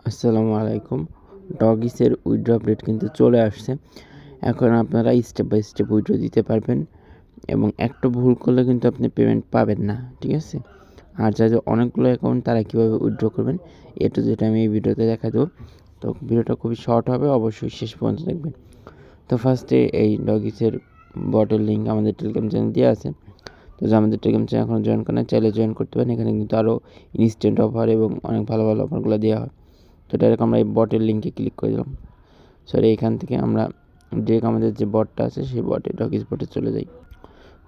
আসসালামু আলাইকুম। ডগিসের withdraw update কিন্তু চলে আসছে। এখন আপনারা স্টেপ বাই স্টেপ উইথড্র দিতে পারবেন এবং একটা ভুল করলে কিন্তু আপনি পেমেন্ট পাবেন না, ঠিক আছে? আর যাদের অনেকগুলো অ্যাকাউন্ট তারা কীভাবে উইথড্র করবেন এটা যেটা আমি এই ভিডিওতে দেখা দেবো। তো ভিডিওটা খুবই শর্ট হবে, অবশ্যই শেষ পর্যন্ত দেখবেন। তো ফার্স্টে এই ডগিসের বটের লিঙ্ক আমাদের টেলিগ্রাম চ্যানেল দেওয়া আছে। তো যে আমাদের টেলিগ্রাম চ্যানেল এখন জয়েন করেন, চাইলে জয়েন করতে পারেন। এখানে কিন্তু আরও ইনস্ট্যান্ট অফার এবং অনেক ভালো ভালো অফারগুলো দেওয়া হয়। তো ডাইরেক্ট আমরা এই বটের লিঙ্কে ক্লিক করে দিলাম। সরি, এখান থেকে আমরা ডিরেক্ট আমাদের যে বটটা আছে সেই বটে ডগিস বটে চলে যাই।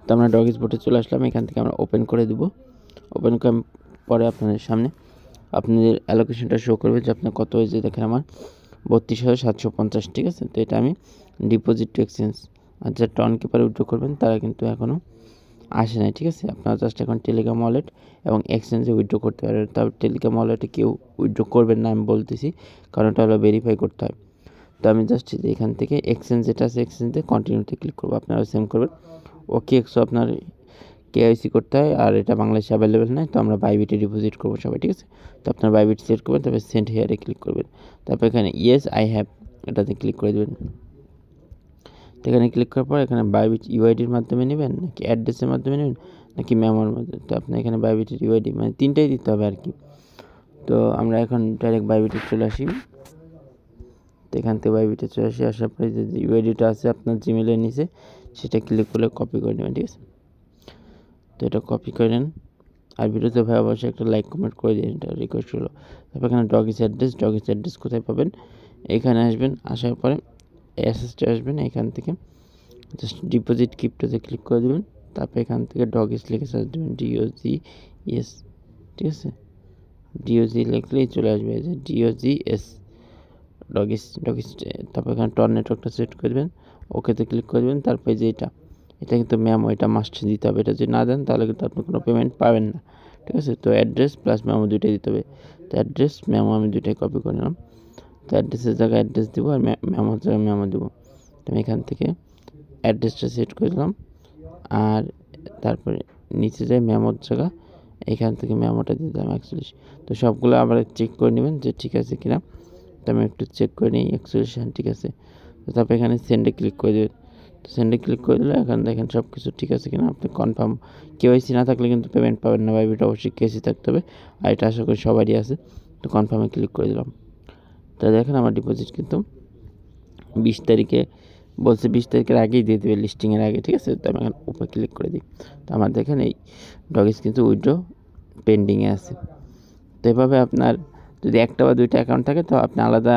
তো আমরা ডগিস বটে চলে আসলাম। এখান থেকে আমরা ওপেন করে দেবো। ওপেন করার পরে আপনাদের সামনে আপনাদের অ্যালোকেশনটা শো করবে যে আপনার কত হয়েছে। দেখেন আমার 32,750, ঠিক আছে? তো এটা আমি ডিপোজিট টু এক্সচেঞ্জ আর যারা টন কিপারে উইথড্র করবেন তারা কিন্তু এখনও আসে নাই, ঠিক আছে? আপনারা জাস্ট এখন টেলিগ্রাম ওয়ালেট এবং এক্সচেঞ্জে উইথড্র করতে পারবেন। তবে টেলিগ্রাম ওয়ালেটে কেউ উইথড্র করবেন না আমি বলতেছি, কারণ ওটা হলো ভেরিফাই করতে হয়। তো আমি জাস্ট এখান থেকে এক্সচেঞ্জ যেটা আছে এক্সচেঞ্জে কন্টিনিউতে ক্লিক করবো। আপনারা সেম করবেন। ওকে, একশো আপনার কেওয়াইসি করতে হয় আর এটা বাংলাদেশে অ্যাভেলেবেল নয়। তো আমরা বাইবিটে ডিপোজিট করবো সবাই, ঠিক আছে? তো আপনার বাইবিট সিলেক্ট করবেন, তারপরে সেন্ড হেয়ারে ক্লিক করবেন। তারপর এখানে ইয়েস আই হ্যাভ এটাতে ক্লিক করে দেবেন। তো এখানে ক্লিক করার পর এখানে বাইবিট ইউআইডির মাধ্যমে নেবেন নাকি অ্যাড্রেসের মাধ্যমে নেবেন নাকি মেমোর মাধ্যমে। তো আপনি এখানে বাইবিটের ইউআইডি মানে তিনটাই দিতে হবে আর কি। তো আমরা এখন ডাইরেক্ট বাইবিটে চলে আসি। তো এখান থেকে বাইবিটে চলে আসি। আসার পরে যে ইউআইডিটা আছে আপনার জিমেলের নিচে সেটা ক্লিক করলে কপি করে নেবেন, ঠিক আছে? তো এটা কপি করে নেন। আর ভিডিওতে ভাই অবশ্যই একটা লাইক কমেন্ট করে দিন, এটা রিকোয়েস্ট হলো। তারপর এখানে ডগিস অ্যাড্রেস কোথায় পাবেন? এখানে আসবেন। আসার পরে অ্যাসেসটে আসবেন। এখান থেকে জাস্ট ডিপোজিট ক্রিপ্টোতে ক্লিক করে দেবেন। তারপর এখান থেকে ডগিস লিখে সার্চ দেবেন DOGS, ঠিক আছে? ডিওজি লিখলেই চলে আসবে, যে DOGS ডগিস। তারপর এখানে টন নেটওয়ার্কটা সিলেক্ট করে দেবেন, ওকেতে ক্লিক করে দেবেন। তারপরে যে এটা কিন্তু মেমো, এটা মাস্ট দিতে হবে। এটা যদি না দেন তাহলে কিন্তু আপনি কোনো পেমেন্ট পাবেন না, ঠিক আছে? তো অ্যাড্রেস প্লাস মেমো দুইটাই দিতে হবে। তো অ্যাড্রেস মেমো আমি দুইটাই কপি করে নিলাম। তো অ্যাড্রেসের জায়গায় অ্যাড্রেস দেবো আর মেমোর জায়গায় মেমো দেবো। তো আমি এখান থেকে অ্যাড্রেসটা সেট করে দিলাম আর তারপরে নিচে যায় মেমোর জায়গা, এখান থেকে মেমোটা দিয়ে দিলাম 41। তো সবগুলো আবার চেক করে নেবেন যে ঠিক আছে কিনা। তো আমি একটু চেক করে নিই 41, ঠিক আছে। তো তারপর এখানে সেন্ডে ক্লিক করে দেবেন। তো সেন্ডে ক্লিক করে দিলে এখন দেখেন সব কিছু ঠিক আছে কিনা। আপনি কনফার্ম, কেওয়াইসি না থাকলে কিন্তু পেমেন্ট পাবেন না। বাইবিট অবশ্যই কেওয়াইসি থাকতে হবে, আর এটা আশা করি সবারই আছে। তো কনফার্মে ক্লিক করে দিলাম। তো দেখেন আমার ডিপোজিট কিন্তু 20 তারিখে বলছে, 20 তারিখের আগেই দিয়ে দেবে, লিস্টিংয়ের আগে, ঠিক আছে? তো আমি এখন উপরে ক্লিক করে দিই। তো আমার দেখেন এই ডগিস কিন্তু উইথড্র পেন্ডিংয়ে আছে। তো এভাবে আপনার যদি একটা বা দুইটা অ্যাকাউন্ট থাকে তো আপনি আলাদা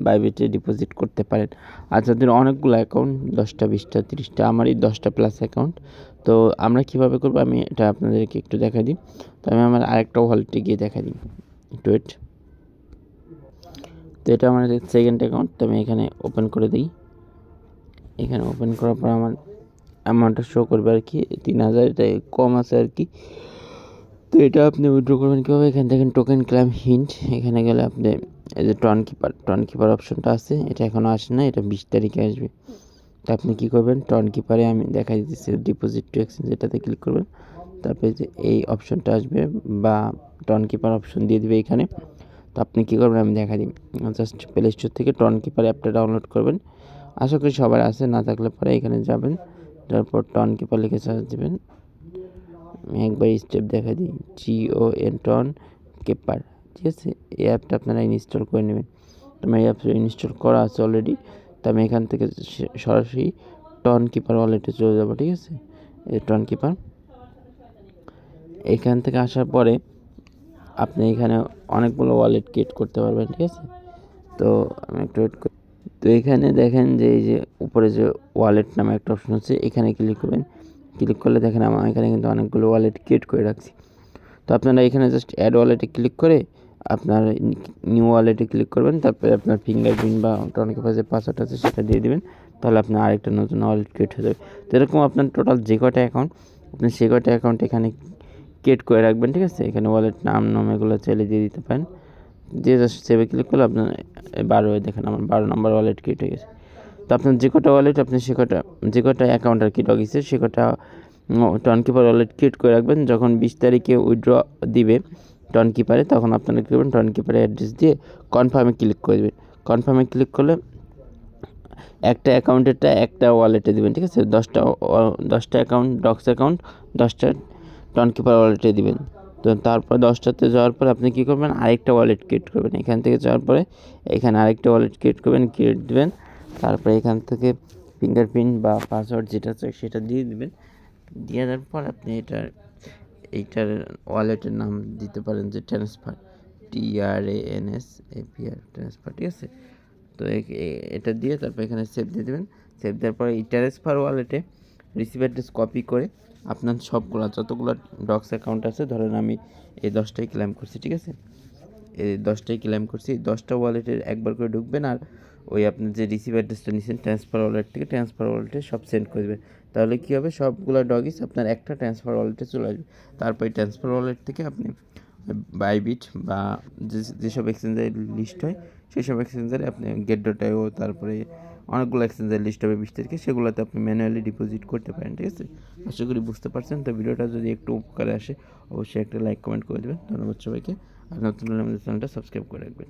বাইবিটে ডিপোজিট করতে পারেন। আর যাদের অনেকগুলো অ্যাকাউন্ট 10টা 20টা 30টা, আমার এই 10টা প্লাস অ্যাকাউন্ট, তো আমরা কীভাবে করবো আমি এটা আপনাদেরকে একটু দেখা দিই। তো আমি আমার আরেকটা ওয়ালেটে গিয়ে দেখা দিই, একটু ওয়েট। তো এটা আমার সেকেন্ড অ্যাকাউন্ট। তো আমি এখানে ওপেন করে দিই। এখানে ওপেন করার পর আমার অ্যামাউন্টটা শো করবে আর কি 3000, এটা কম আছে আর কি। তো এটা আপনি উইথড্র করবেন কীভাবে? এখান থেকে টোকেন ক্লাইম হিন্ট, এখানে গেলে আপনি এই যে টন কিপার অপশনটা আছে, এটা এখনও আসে না, এটা 20 তারিখে আসবে। তো আপনি কী করবেন, টন কিপারে আমি দেখা দিতেছি ডিপোজিট টু এক্সচেঞ্জ, এটাতে ক্লিক করবেন। তারপরে যে এই অপশনটা আসবে বা টন কিপার অপশন দিয়ে দিবে এখানে। তো আপনি কী করবেন আমি দেখা দিই। জাস্ট প্লে স্টোর থেকে টন কিপার অ্যাপটা ডাউনলোড করবেন। আশা করি সবার আছে, না থাকলে পরে এখানে যাবেন, তারপর টন কিপার লিখে সার্চ দেবেন। আমি একবার স্টেপ দেখা দিই, GON টন কিপার, ঠিক আছে? এই অ্যাপটা আপনারা ইনস্টল করে নেবেন। তো আমার এই অ্যাপটা ইনস্টল করা আছে অলরেডি। তো আমি এখান থেকে সরাসরি টন কিপার ওয়ালেটে চলে যাবো, ঠিক আছে? এই টন কিপার, এখান থেকে আসার পরে আপনি এখানে অনেকগুলো ওয়ালেট ক্রিয়েট করতে পারবেন, ঠিক আছে? তো আমি একটু ওয়েট করি। তো এখানে দেখেন যে এই যে উপরে যে ওয়ালেট নামে একটা অপশন আছে, এখানে ক্লিক করবেন। ক্লিক করলে দেখেন আমার এখানে কিন্তু অনেকগুলো ওয়ালেট ক্রিয়েট করে রাখছি। তো আপনারা এখানে জাস্ট অ্যাড ওয়ালেটে ক্লিক করে আপনার নিউ ওয়ালেটে ক্লিক করবেন। তারপরে আপনার ফিঙ্গারপ্রিন্ট বা অনেক যে পাসওয়ার্ড আছে সেটা দিয়ে দেবেন। তাহলে আপনার আরেকটা নতুন ওয়ালেট ক্রিয়েট হয়ে যাবে। তো এরকম আপনার টোটাল যে কটা অ্যাকাউন্ট, আপনি সে কটা অ্যাকাউন্ট এখানে ক্রিয়েট করে রাখবেন, ঠিক আছে? এখানে ওয়ালেট নাম এগুলো চাইলে দিয়ে দিতে পারেন। দিয়ে জাস্ট সেভে ক্লিক করলে আপনার 12 দেখেন আমার 12 নম্বর ওয়ালেট ক্রিয়েট হয়ে গেছে। তো আপনার যে কটা ওয়ালেট আপনি যে কটা অ্যাকাউন্ট আর কি ডগিসের সে কটা টন কিপার ওয়ালেট ক্রিয়েট করে রাখবেন। যখন 20 তারিখে উইথড্র দিবে টন কিপারে, তখন আপনারা কী করবেন, টন কিপারে অ্যাড্রেস দিয়ে কনফার্মে ক্লিক করে দেবেন। কনফার্মে ক্লিক করলে একটা অ্যাকাউন্টেরটা একটা ওয়ালেটে দেবেন, ঠিক আছে? 10টা অ্যাকাউন্ট, ডক্স অ্যাকাউন্ট 10টা টন কিপার ওয়ালেটে দিবেন। তো তারপর 10টাতে যাওয়ার পরে আপনি কী করবেন, আরেকটা ওয়ালেট ক্রিয়েট করবেন। এখান থেকে যাওয়ার পরে এখানে আরেকটা ওয়ালেট ক্রিয়েট করবেন, ক্রিয়েট দেবেন। তারপরে এখান থেকে ফিঙ্গারপ্রিন্ট বা পাসওয়ার্ড যেটা চাই সেটা দিয়ে দেবেন। দিয়ে দেওয়ার পর আপনি এইটার ওয়ালেটের নাম দিতে পারেন যে ট্রান্সফার, TRANSFAR, ট্রান্সফার, ঠিক আছে? তো এটা দিয়ে তারপর এখানে সেভ দিয়ে দেবেন। সেভ দেওয়ার পরে এই ট্রান্সফার ওয়ালেটে রিসিভ অ্যাড্রেস কপি করে আপনার সবগুলো যতগুলো ডক্স অ্যাকাউন্ট আছে, ধরেন আমি এই 10টাই ক্লেম করছি, ঠিক আছে? এই 10টাই ক্লেম করছি, 10টা ওয়ালেটের একবার করে ঢুকবেন আর ওই আপনার যে রিসিভ অ্যাড্রেসটা নিয়েছেন ট্রান্সফার ওয়ালেট থেকে, ট্রান্সফার ওয়ালেটে সব সেন্ড করে দেবেন। তাহলে কী হবে, সবগুলো ডগিস আপনার একটা ট্রান্সফার ওয়ালেটে চলে আসবে। তারপর এই ট্রান্সফার ওয়ালেট থেকে আপনি বাইবিট বা যেসব এক্সচেঞ্জের লিস্ট হয় সেই সব এক্সচেঞ্জারে আপনি গেট.io, তারপরে অনেকগুলো এক্সচেঞ্জের লিস্ট হবে 20 তারিখে, সেগুলোতে আপনি ম্যানুয়ালি ডিপোজিট করতে পারেন, ঠিক আছে? আশা করি বুঝতে পারছেন। তো ভিডিওটা যদি একটু উপকারে আসে অবশ্যই একটা লাইক কমেন্ট করে দেবেন। ধন্যবাদ সবাইকে। আর নতুন হলে আমাদের চ্যানেলটা সাবস্ক্রাইব করে রাখবেন।